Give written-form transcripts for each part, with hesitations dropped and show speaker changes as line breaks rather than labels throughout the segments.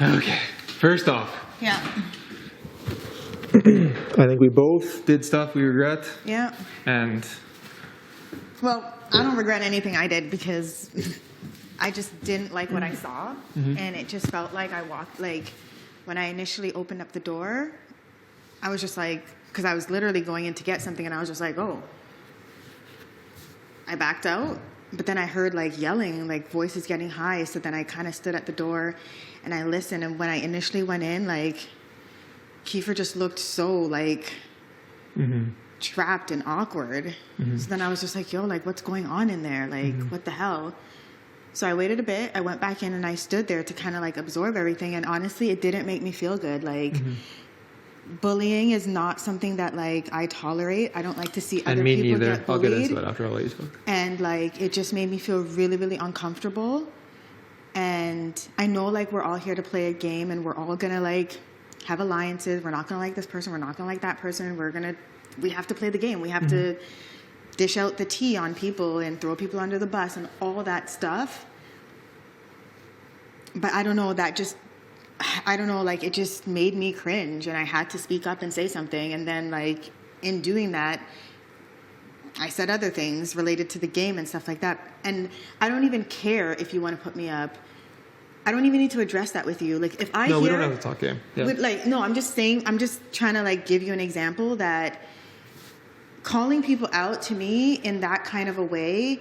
Okay. First off,
Yeah.
I think we both did stuff we regret.
Yeah.
And
Well, I don't regret anything I did because I just didn't like what I saw. And it just felt like I walked, like, when I initially opened up the door, I was just like, because I was literally going in to get something, and I was just like, oh. I backed out, but then I heard, like, yelling, like, voices getting high. So then I kind of stood at the door, and I listened. And when I initially went in, like, Kiefer just looked so, like, trapped and awkward. So then I was just like, yo, like, what's going on in there? Like, what the hell? So I waited a bit. I went back in and I stood there to kind of like absorb everything. And honestly, it didn't make me feel good. Like, bullying is not something that like I tolerate. I don't like to see other people get bullied.
I'll get into it after I'll let you talk.
And like, it just made me feel really, really uncomfortable. And I know like we're all here to play a game and we're all going to like have alliances. We're not going to like this person. We're not going to like that person. We have to play the game. We have to dish out the tea on people and throw people under the bus and all that stuff. But I don't know, like it just made me cringe and I had to speak up and say something. And then like in doing that, I said other things related to the game and stuff like that. And I don't even care if you want to put me up. I don't even need to address that with you. Like if I
we don't have to talk game. Yeah.
I'm just saying, I'm just trying to like give you an example that calling people out to me in that kind of a way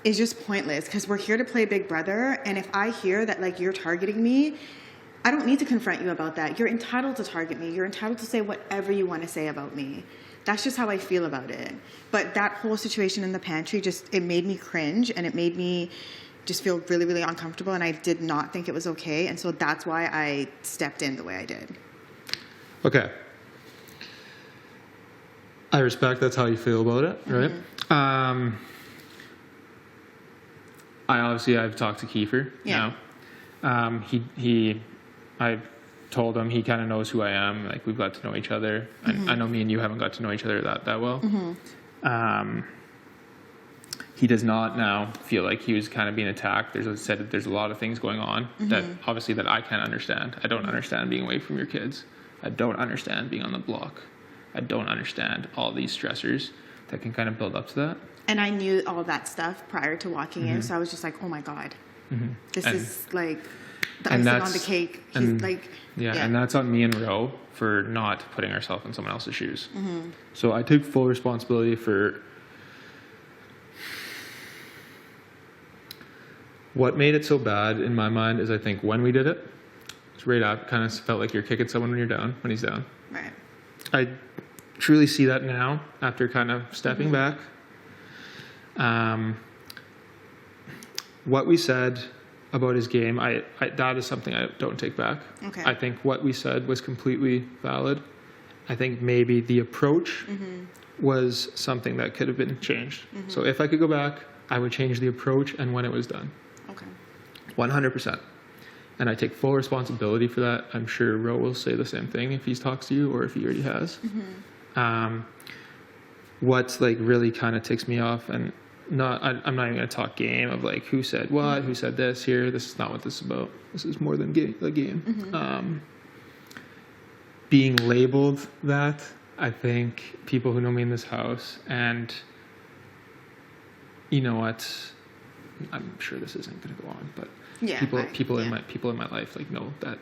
is just pointless because we're here to play Big Brother. And if I hear that like you're targeting me, I don't need to confront you about that. You're entitled to target me. You're entitled to say whatever you want to say about me. That's just how I feel about it. But that whole situation in the pantry it made me cringe and it made me just feel really, really uncomfortable. And I did not think it was okay. And so that's why I stepped in the way I did.
Okay. I respect that's how you feel about it, right? I've talked to Kiefer now. I've told him he kind of knows who I am. Like we've got to know each other. I know me and you haven't got to know each other that well. He does not now feel like he was kind of being attacked. There's a lot of things going on that obviously that I can't understand. I don't understand being away from your kids. I don't understand being on the block. I don't understand all these stressors that can kind of build up to that.
And I knew all that stuff prior to walking in, so I was just like, oh my God, this is like the icing on the cake.
And that's on me and Ro for not putting ourselves in someone else's shoes. So I took full responsibility for what made it so bad in my mind is I think when we did it, it's right after, kind of felt like you're kicking someone when he's down.
Right. I
truly see that now after kind of stepping back. What we said about his game, that is something I don't take back.
Okay.
I think what we said was completely valid. I think maybe the approach was something that could have been changed. So if I could go back, I would change the approach and when it was done.
Okay.
100%. And I take full responsibility for that. I'm sure Ro will say the same thing if he talks to you or if he already has. What's like really kind of ticks me off, and I'm not even going to talk game of like who said what, who said this here. This is not what this is about. This is more than a game. Being labeled that, I think people who know me in this house, and you know what, I'm sure this isn't going to go on, but people in my life like know that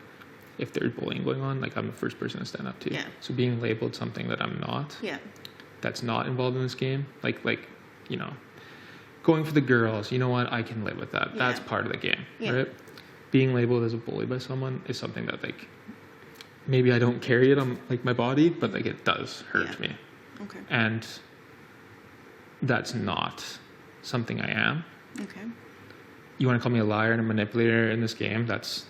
if there's bullying going on, like I'm the first person to stand up to.
Yeah.
So being labeled something that I'm not.
Yeah.
That's not involved in this game. Like you know, going for the girls. You know what? I can live with that. Yeah. That's part of the game, right? Being labeled as a bully by someone is something that like maybe I don't carry it on like my body, but like it does hurt me.
Okay.
And that's not something I am.
Okay.
You want to call me a liar and a manipulator in this game? That's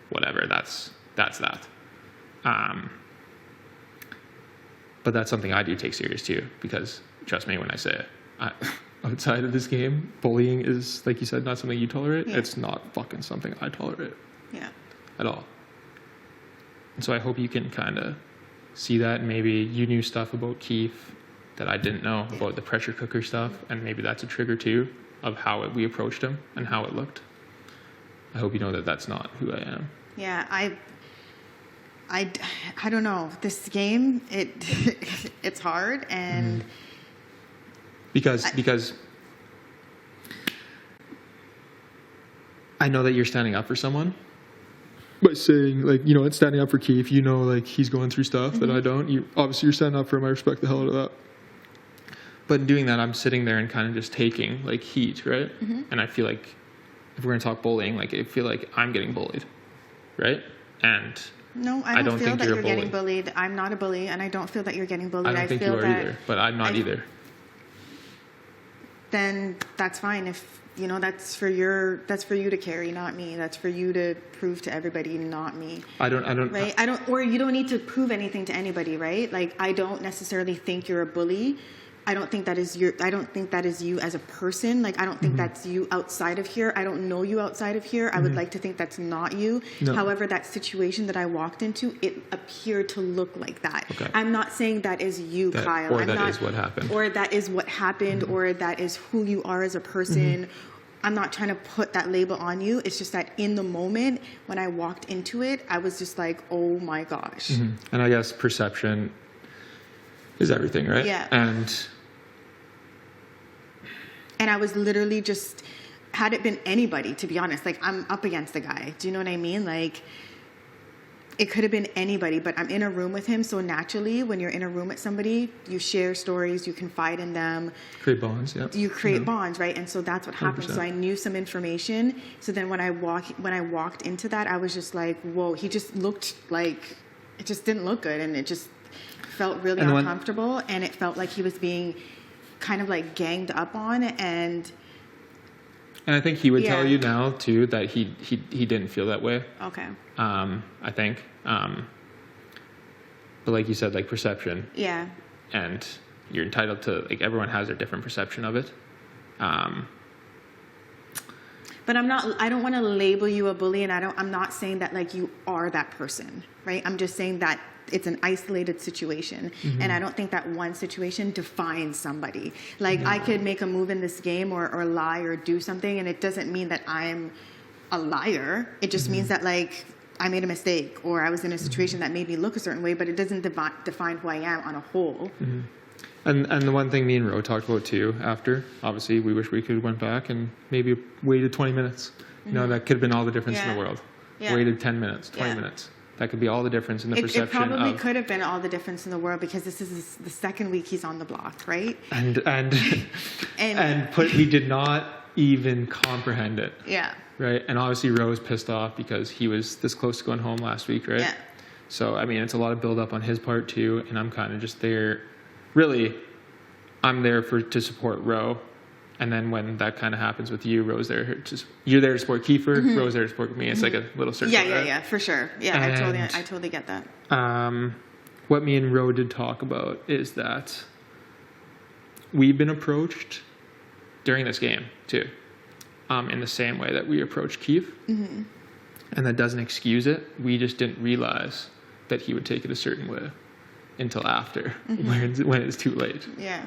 whatever. That's that. But that's something I do take serious too, because trust me when I say it, outside of this game, bullying is, like you said, not something you tolerate. Yeah. It's not fucking something I tolerate.
Yeah.
At all. And so I hope you can kind of see that. Maybe you knew stuff about Keith that I didn't know about the pressure cooker stuff, and maybe that's a trigger too of how we approached him and how it looked. I hope you know that that's not who I am.
Yeah, I don't know. This game, it's hard, and
because I know that you're standing up for someone by saying, like, you know, it's standing up for Keith. You know, like, he's going through stuff that I don't. You're standing up for him. I respect the hell out of that. But in doing that, I'm sitting there and kind of just taking, like, heat, right? And I feel like if we're going to talk bullying, like, I feel like I'm getting bullied, right? And
no, I don't feel
think
that
you're
you're getting bullied. I'm not a bully, and I don't feel that you're getting bullied.
I don't think
feel
you are
that
either, but I'm not either.
Then that's fine. If you know, that's for you to carry, not me. That's for you to prove to everybody, not me.
I don't.
Right? Or you don't need to prove anything to anybody, right? Like, I don't necessarily think you're a bully. I don't think that is you as a person. Like, I don't think that's you outside of here. I don't know you outside of here. I would like to think that's not you.
No.
However, that situation that I walked into, it appeared to look like that.
Okay.
I'm not saying that is you, Kyle.
Or that is what happened.
Or that is what happened, or that is who you are as a person. I'm not trying to put that label on you. It's just that in the moment when I walked into it, I was just like, oh my gosh.
And I guess perception is everything, right?
Yeah. And I was literally just, had it been anybody, to be honest, like, I'm up against the guy. Do you know what I mean? Like, it could have been anybody, but I'm in a room with him. So naturally, when you're in a room with somebody, you share stories, you confide in them.
Create bonds, yeah.
You create bonds, right? And so that's what happened.
100%.
So I knew some information. So then when I walked into that, I was just like, whoa, he just looked like, it just didn't look good. And it just felt really uncomfortable. And it felt like he was being kind of like ganged up on, and
I think he would tell you now too that he didn't feel that way.
Okay.
I think, but like you said, like, perception.
Yeah.
And you're entitled to, like, everyone has their different perception of it.
But I don't want to label you a bully, and I'm not saying that, like, you are that person, right? I'm just saying that it's an isolated situation. And I don't think that one situation defines somebody. Like, I could make a move in this game or lie or do something, and it doesn't mean that I'm a liar. It just means that, like, I made a mistake, or I was in a situation that made me look a certain way, but it doesn't define who I am on a whole.
And the one thing me and Ro talked about too after, obviously, we wish we could have went back and maybe waited 20 minutes. You know, that could have been all the difference in the world. Waited 10 minutes, 20 minutes. That could be all the difference in the perception.
It probably could have been all the difference in the world, because this is the second week he's on the block, right?
And he did not even comprehend it.
Yeah.
Right. And obviously Ro's pissed off because he was this close to going home last week, right?
Yeah.
So, I mean, it's a lot of build up on his part too, and I'm kind of just there. Really, I'm there to support Ro. And then when that kind of happens with you, you're there to support Kiefer, Ro's there to support me. It's like a little circle.
Yeah, for sure. Yeah,
and
I totally get that.
What me and Ro did talk about is that we've been approached during this game too, in the same way that we approached Keith. And that doesn't excuse it. We just didn't realize that he would take it a certain way until after, when it's too late.
Yeah.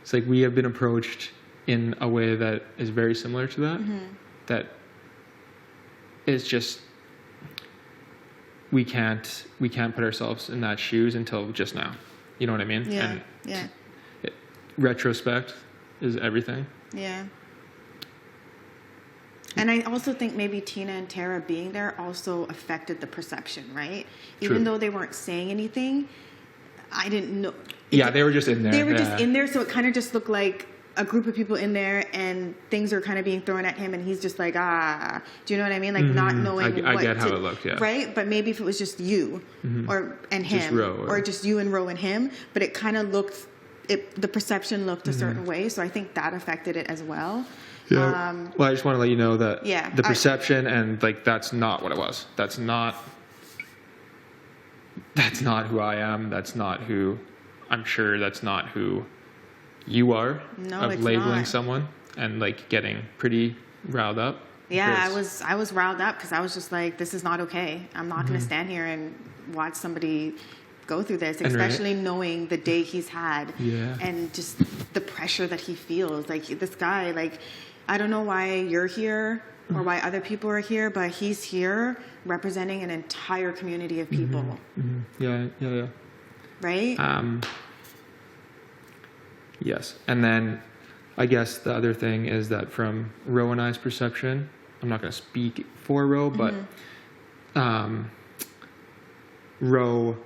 It's like we have been approached in a way that is very similar to that. That is just, we can't put ourselves in that shoes until just now. You know what I mean?
Yeah.
And retrospect is everything.
Yeah. And I also think maybe Tina and Tara being there also affected the perception, right? Even though they weren't saying anything, I didn't know.
Yeah, they were just in there.
They were just in there, so it kind of just looked like a group of people in there, and things are kind of being thrown at him, and he's just like, do you know what I mean? Like, not knowing
I get how it looked, yeah.
Right? But maybe if it was just you and him,
just Ro,
or just you and Ro and him, but it kind of looked, the perception looked a certain way, so I think that affected it as well.
Yeah. Well, I just want to let you know that the perception and, like, that's not what it was. That's not who I am. That's not who, I'm sure that's not who you are.
No,
of
it's
labeling
not.
someone and, like, getting pretty riled up.
Yeah, I was riled up because I was just like, this is not okay. I'm not going to stand here and watch somebody go through this, especially knowing the day he's had and just the pressure that he feels. Like, this guy, like, I don't know why you're here or why other people are here, but he's here representing an entire community of people.
Yeah.
Right?
Yes. And then I guess the other thing is that from Ro and I's perception, I'm not going to speak for Ro, but Ro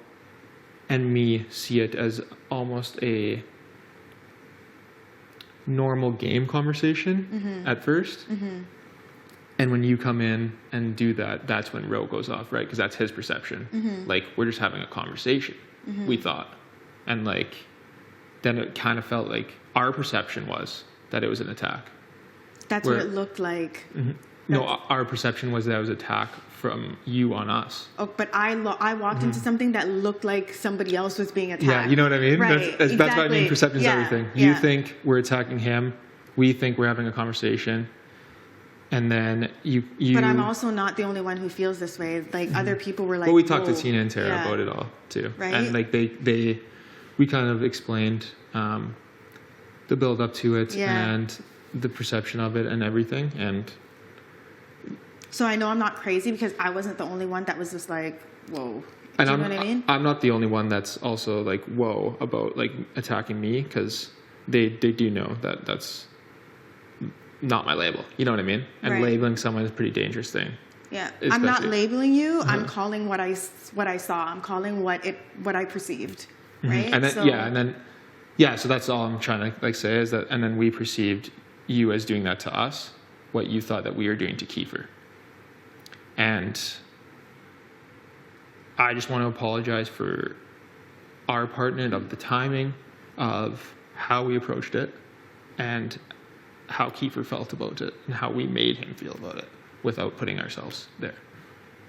and me see it as almost a normal game conversation at first. And when you come in and do that, that's when Ro goes off, right? Because that's his perception. Like, we're just having a conversation, we thought. And like, then it kind of felt like our perception was that it was an attack.
That's what it looked like.
No, our perception was that it was an attack from you on us.
Oh, but I walked into something that looked like somebody else was being attacked.
Yeah, you know what I mean?
Right,
That's what I mean. Perception's everything. You
Yeah.
think we're attacking him. We think we're having a conversation. And then you.
But I'm also not the only one who feels this way. Like, other people were like,
well, we talked to
"Whoa."
Tina and Tara about it all too.
Right.
And like we kind of explained the build up to it and the perception of it and everything. And
so I know I'm not crazy because I wasn't the only one that was just like, whoa.
And
Do you know what I mean?
I'm not the only one that's also like, whoa, about like attacking me, because they do know that that's not my label. You know what I mean? And labeling someone is a pretty dangerous thing.
Yeah. I'm not labeling you. I'm calling what I saw. I'm calling what I perceived. Right?
And then, so that's all I'm trying to like say is that, and then we perceived you as doing that to us, what you thought that we were doing to Kiefer. And I just want to apologize for our part in it, of the timing, of how we approached it, and how Kiefer felt about it, and how we made him feel about it without putting ourselves there.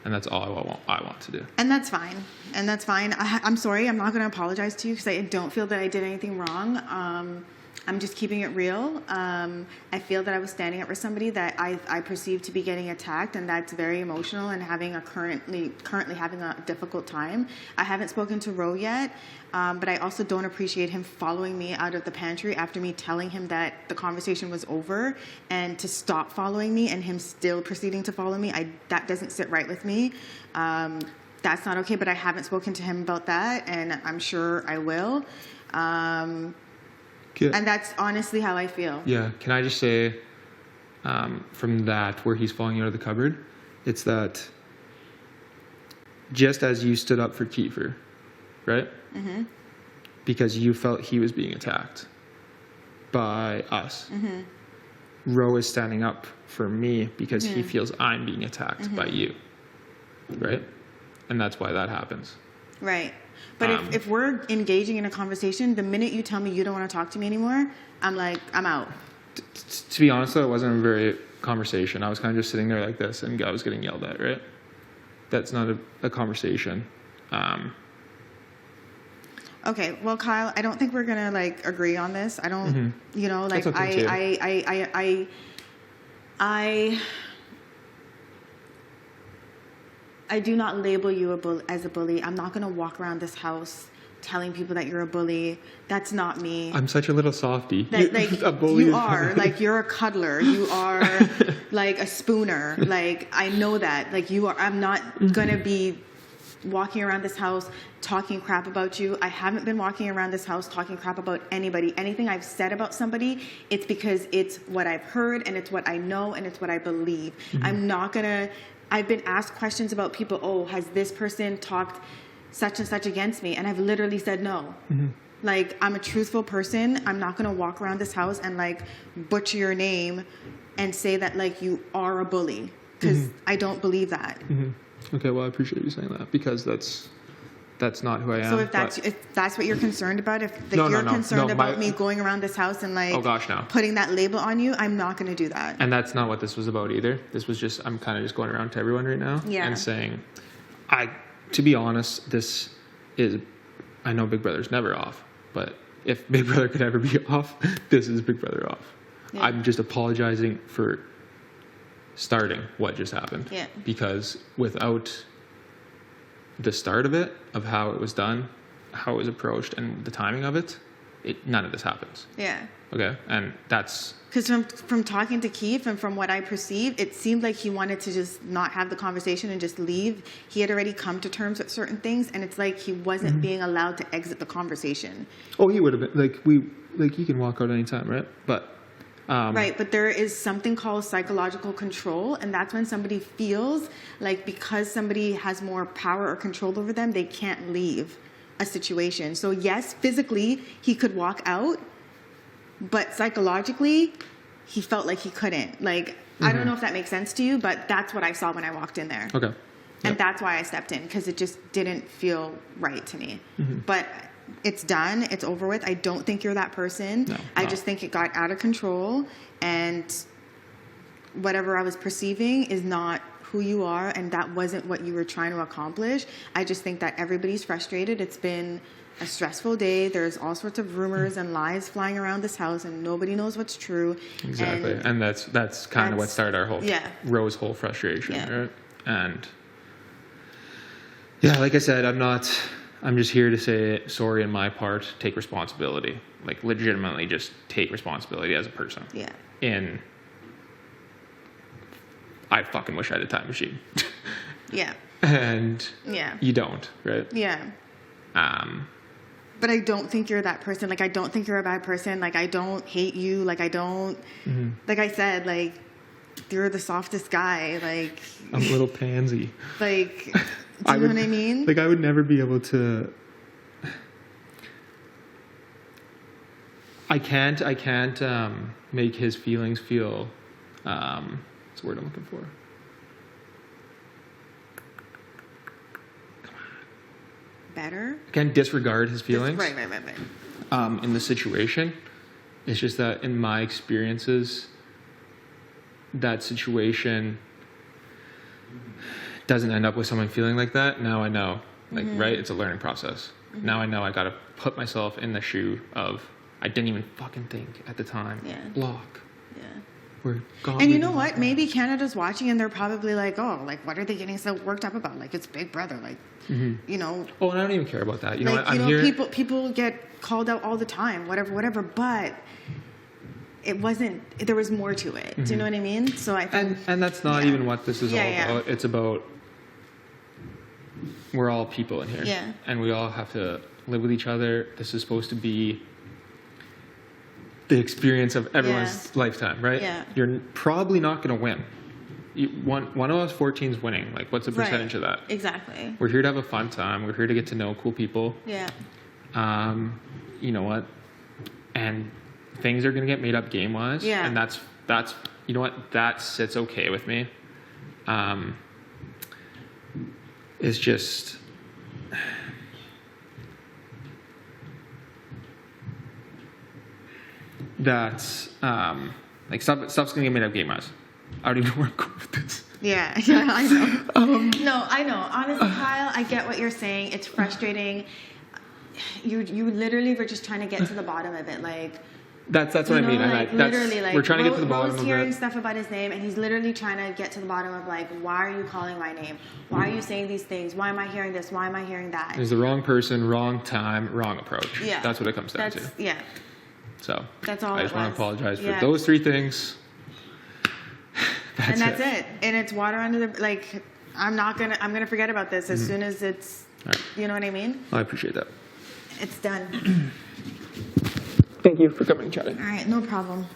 And that's all I want to do.
And that's fine. I'm sorry. I'm not going to apologize to you because I don't feel that I did anything wrong. I'm just keeping it real. I feel that I was standing up for somebody that I perceived to be getting attacked, and that's very emotional and currently having a difficult time. I haven't spoken to Ro yet, but I also don't appreciate him following me out of the pantry after me telling him that the conversation was over and to stop following me, and him still proceeding to follow me. That doesn't sit right with me. That's not okay, but I haven't spoken to him about that, and I'm sure I will. And that's honestly how I feel. Yeah.
Can I just say, from that, where he's falling out of the cupboard, it's that just as you stood up for Kiefer, right? Because you felt he was being attacked by us. Ro is standing up for me because he feels I'm being attacked by you, right? And that's why that happens.
Right. But if we're engaging in a conversation, the minute you tell me you don't want to talk to me anymore, I'm like, I'm out.
To be honest, though, it wasn't a very conversation. I was kind of just sitting there like this, and I was getting yelled at, right? That's not a conversation.
Okay, well, Kyle, I don't think we're gonna like agree on this. I don't, like I do not label you as a bully. I'm not going to walk around this house telling people that you're a bully. That's not me.
I'm such a little softie.
A bully. You are. Like, you're a cuddler. You are like a spooner. Like, I know that. Like, you are. I'm not going to be walking around this house talking crap about you. I haven't been walking around this house talking crap about anybody. Anything I've said about somebody, it's because it's what I've heard, and it's what I know, and it's what I believe. I'm not going to... I've been asked questions about people, oh, has this person talked such and such against me? And I've literally said no. Like, I'm a truthful person. I'm not going to walk around this house and, like, butcher your name and say that, like, you are a bully. Because I don't believe that.
Okay, well, I appreciate you saying that, because that's not who I am.
So if that's what you're concerned about, if you're concerned about me going around this house and like putting that label on you, I'm not going to do that.
And that's not what this was about either. This was just, I'm kind of just going around to everyone right now and saying, to be honest, this is, I know Big Brother's never off, but if Big Brother could ever be off, this is Big Brother off. Yeah. I'm just apologizing for starting what just happened. Yeah. Because without the start of it, of how it was done, how it was approached, and the timing of it, none of this happens.
Yeah.
Okay. And that's...
Because from talking to Keith and from what I perceived, it seemed like he wanted to just not have the conversation and just leave. He had already come to terms with certain things, and it's like he wasn't being allowed to exit the conversation.
Oh, he would have been like you can walk out anytime, right? But
right, but there is something called psychological control, and that's when somebody feels like because somebody has more power or control over them, they can't leave a situation. So yes, physically he could walk out, but psychologically he felt like he couldn't. Like, I don't know if that makes sense to you, but that's what I saw when I walked in there.
okay.
And that's why I stepped in, because it just didn't feel right to me. But it's done. It's over with. I don't think you're that person.
No,
I just think it got out of control, and whatever I was perceiving is not who you are, and that wasn't what you were trying to accomplish. I just think that everybody's frustrated. It's been a stressful day. There's all sorts of rumors and lies flying around this house, and nobody knows what's true.
Exactly. And that's kind of what started our whole Rose's whole frustration, right? And yeah, like I said, I'm just here to say sorry on my part, take responsibility. Like, legitimately just take responsibility as a person.
Yeah.
I fucking wish I had a time machine.
Yeah.
And
yeah,
you don't, right?
Yeah. But I don't think you're that person. Like, I don't think you're a bad person. Like, I don't hate you. Like, I don't, like I said, like, you're the softest guy. Like,
I'm a little pansy.
Like, do you know what I mean?
Like, I would never be able to. I can't make his feelings feel. What's the word I'm looking for?
Better?
I can't disregard his feelings.
Right.
In the situation. It's just that in my experiences, that situation doesn't end up with someone feeling like that. Now I know, like, right? It's a learning process. Now I know I got to put myself in the shoe of, I didn't even fucking think at the time.
Yeah.
Block.
Yeah.
And
you know what? Maybe Canada's watching and they're probably like, oh, like, what are they getting so worked up about? Like, it's Big Brother. Like, you know.
Oh, and I don't even care about that. You know
like,
what?
I'm here. People get called out all the time, whatever. But it wasn't, there was more to it. Do you know what I mean? So I think.
And that's not even what this is all about. It's about, we're all people in here.
Yeah.
And we all have to live with each other. This is supposed to be the experience of everyone's lifetime, right?
Yeah.
You're probably not going to win. One of us 14 is winning. Like, what's the percentage of that?
Exactly.
We're here to have a fun time. We're here to get to know cool people.
Yeah.
You know what? And things are going to get made up game-wise.
Yeah.
And that's you know what? That sits okay with me. It's just... That's like stuff's gonna get made up game-wise. I don't even know where I'm going with this.
Yeah, I know. No, I know. Honestly, Kyle, I get what you're saying. It's frustrating. You literally were just trying to get to the bottom of it, like.
That's what I mean.
Like, literally, like,
we're trying to get to the bottom of it.
hearing stuff about his name, and he's literally trying to get to the bottom of, like, why are you calling my name? Why are you saying these things? Why am I hearing this? Why am I hearing that?
He's the wrong person, wrong time, wrong approach.
Yeah,
that's what it comes down to.
Yeah.
So
that's all.
I just want to apologize for those three things.
That's it. And it's water under the, like, I'm gonna forget about this as soon as it's, you know what I mean?
I appreciate that.
It's done.
Thank you for coming and chatting.
All right, no problem.